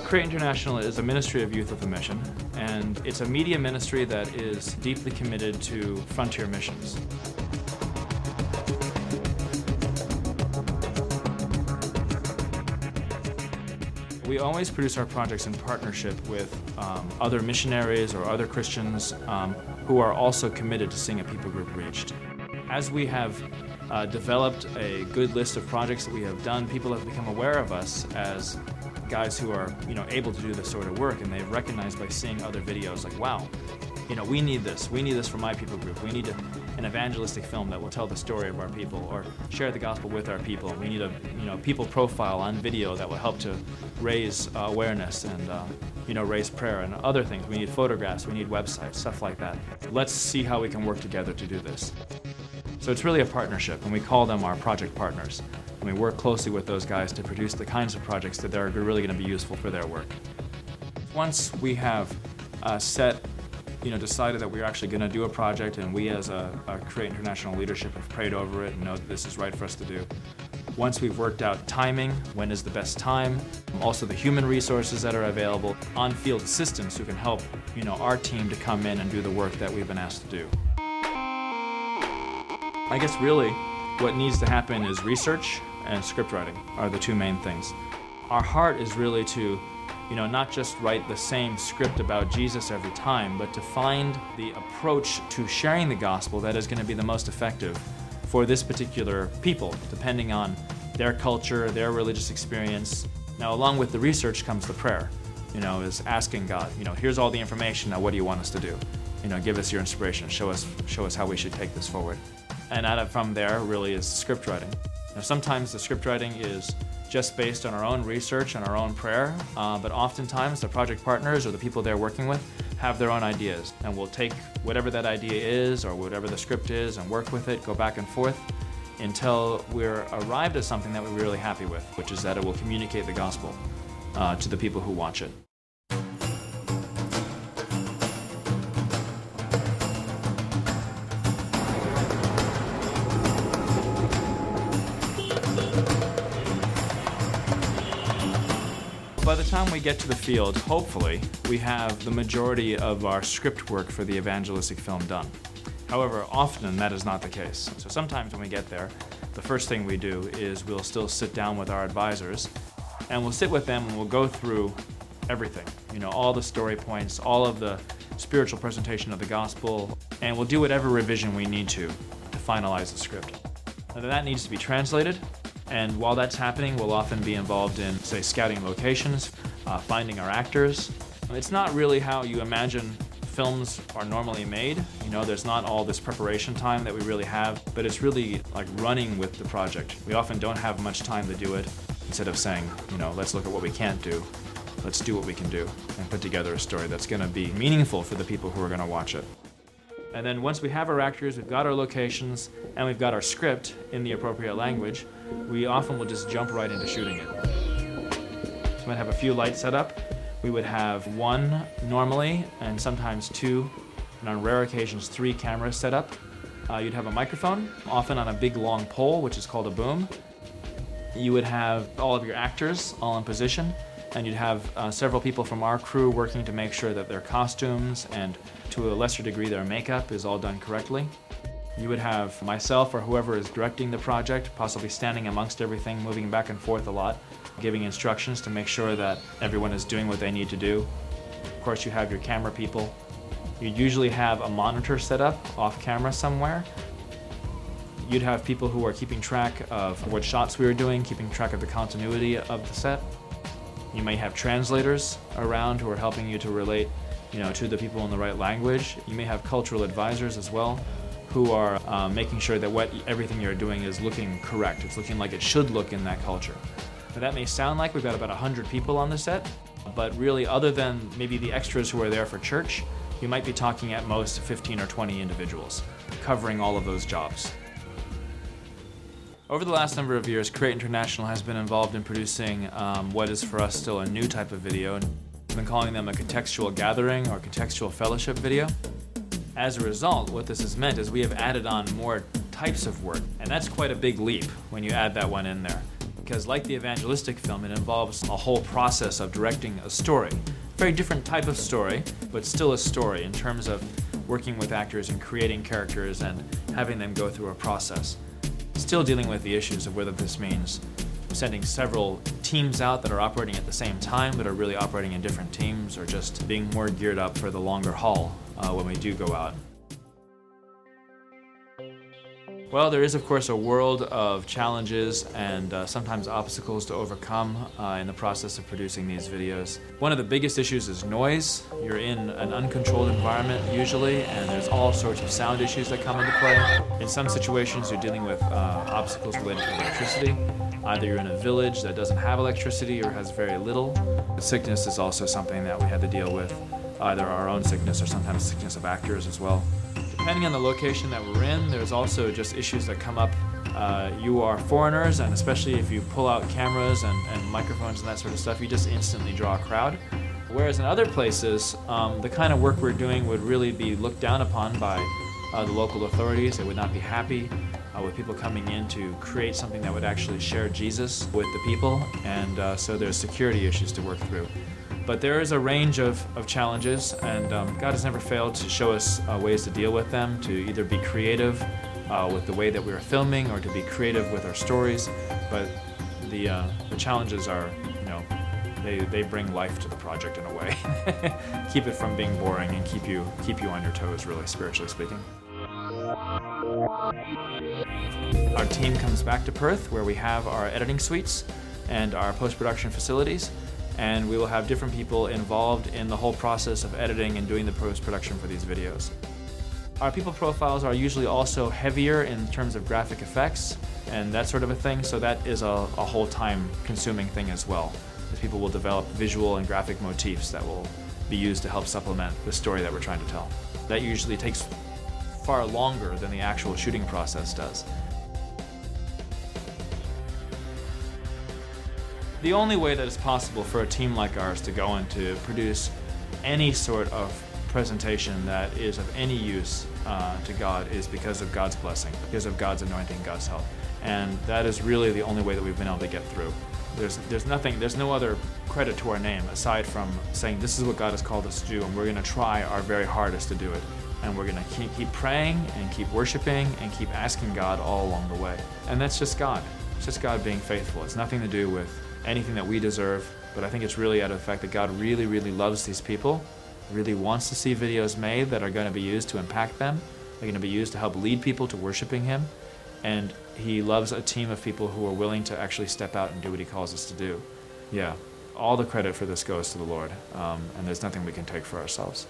Create International is a ministry of youth with a mission, and it's a media ministry that is deeply committed to frontier missions. We always produce our projects in partnership with other missionaries or other Christians who are also committed to seeing a people group reached. As we have developed a good list of projects that we have done, people have become aware of us as guys who are, able to do this sort of work, and they've recognized by seeing other videos like, wow, we need this for my people group. We need an evangelistic film that will tell the story of our people or share the gospel with our people. We need a people profile on video that will help to raise awareness and raise prayer and other things. We need photographs, we need websites, stuff like that. Let's see how we can work together to do this. So it's really a partnership, and we call them our project partners. And we work closely with those guys to produce the kinds of projects that are really going to be useful for their work. Once we have decided that we're actually going to do a project, and we as a Create International leadership have prayed over it and know that this is right for us to do. Once we've worked out timing, when is the best time, also the human resources that are available, on-field assistants who can help our team to come in and do the work that we've been asked to do. I guess really what needs to happen is research and script writing are the two main things. Our heart is really to not just write the same script about Jesus every time, but to find the approach to sharing the gospel that is going to be the most effective for this particular people, depending on their culture, their religious experience. Now, along with the research comes the prayer, is asking God, here's all the information, now what do you want us to do? Give us your inspiration, show us how we should take this forward. And from there really is script writing. Now, sometimes the script writing is just based on our own research and our own prayer, but oftentimes the project partners or the people they're working with have their own ideas, and we'll take whatever that idea is or whatever the script is and work with it, go back and forth until we're arrived at something that we're really happy with, which is that it will communicate the gospel to the people who watch it. By the time we get to the field, hopefully, we have the majority of our script work for the evangelistic film done. However, often that is not the case. So sometimes when we get there, the first thing we do is we'll still sit down with our advisors, and we'll sit with them and we'll go through everything, all the story points, all of the spiritual presentation of the gospel, and we'll do whatever revision we need to finalize the script. Now, that needs to be translated. And while that's happening, we'll often be involved in, say, scouting locations, finding our actors. It's not really how you imagine films are normally made. There's not all this preparation time that we really have, but it's really like running with the project. We often don't have much time to do it. Instead of saying, let's look at what we can't do, let's do what we can do and put together a story that's going to be meaningful for the people who are going to watch it. And then once we have our actors, we've got our locations, and we've got our script in the appropriate language, we often will just jump right into shooting it. So we might have a few lights set up. We would have one normally, and sometimes two, and on rare occasions 3 cameras set up. You'd have a microphone, often on a big long pole, which is called a boom. You would have all of your actors all in position, and you'd have several people from our crew working to make sure that their costumes and to a lesser degree their makeup is all done correctly. You would have myself or whoever is directing the project possibly standing amongst everything, moving back and forth a lot, giving instructions to make sure that everyone is doing what they need to do. Of course, you have your camera people. You'd usually have a monitor set up off camera somewhere. You'd have people who are keeping track of what shots we were doing, keeping track of the continuity of the set. You may have translators around who are helping you to relate, to the people in the right language. You may have cultural advisors as well, who are making sure that everything you're doing is looking correct. It's looking like it should look in that culture. Now, that may sound like we've got about 100 people on the set, but really, other than maybe the extras who are there for church, you might be talking at most 15 or 20 individuals covering all of those jobs. Over the last number of years, Create International has been involved in producing what is for us still a new type of video. We've been calling them a contextual gathering or contextual fellowship video. As a result, what this has meant is we have added on more types of work, and that's quite a big leap when you add that one in there. because like the evangelistic film, it involves a whole process of directing a story. Very different type of story, but still a story in terms of working with actors and creating characters and having them go through a process. Still dealing with the issues of whether this means sending several teams out that are operating at the same time but are really operating in different teams, or just being more geared up for the longer haul when we do go out. Well, there is of course a world of challenges and sometimes obstacles to overcome in the process of producing these videos. One of the biggest issues is noise. You're in an uncontrolled environment usually, and there's all sorts of sound issues that come into play. In some situations you're dealing with obstacles related to electricity. Either you're in a village that doesn't have electricity or has very little. Sickness is also something that we had to deal with, either our own sickness or sometimes sickness of actors as well. Depending on the location that we're in, there's also just issues that come up. You are foreigners, and especially if you pull out cameras and microphones and that sort of stuff, you just instantly draw a crowd. Whereas in other places, the kind of work we're doing would really be looked down upon by the local authorities. They would not be happy with people coming in to create something that would actually share Jesus with the people, and so there's security issues to work through. But there is a range of challenges, and God has never failed to show us ways to deal with them, to either be creative with the way that we are filming or to be creative with our stories. But the challenges are, they bring life to the project in a way. Keep it from being boring and keep you on your toes, really, spiritually speaking. Our team comes back to Perth, where we have our editing suites and our post-production facilities, and we will have different people involved in the whole process of editing and doing the post-production for these videos. Our people profiles are usually also heavier in terms of graphic effects and that sort of a thing, so that is a whole time-consuming thing as well, as people will develop visual and graphic motifs that will be used to help supplement the story that we're trying to tell. That usually takes far longer than the actual shooting process does. The only way that it's possible for a team like ours to go and to produce any sort of presentation that is of any use to God is because of God's blessing, because of God's anointing, God's help. And that is really the only way that we've been able to get through. There's no other credit to our name aside from saying this is what God has called us to do, and we're going to try our very hardest to do it. And we're going to keep praying and keep worshiping and keep asking God all along the way. And that's just God. It's just God being faithful. It's nothing to do with anything that we deserve, but I think it's really out of the fact that God really, really loves these people, really wants to see videos made that are going to be used to impact them, they're going to be used to help lead people to worshiping Him, and He loves a team of people who are willing to actually step out and do what He calls us to do. Yeah, all the credit for this goes to the Lord, and there's nothing we can take for ourselves.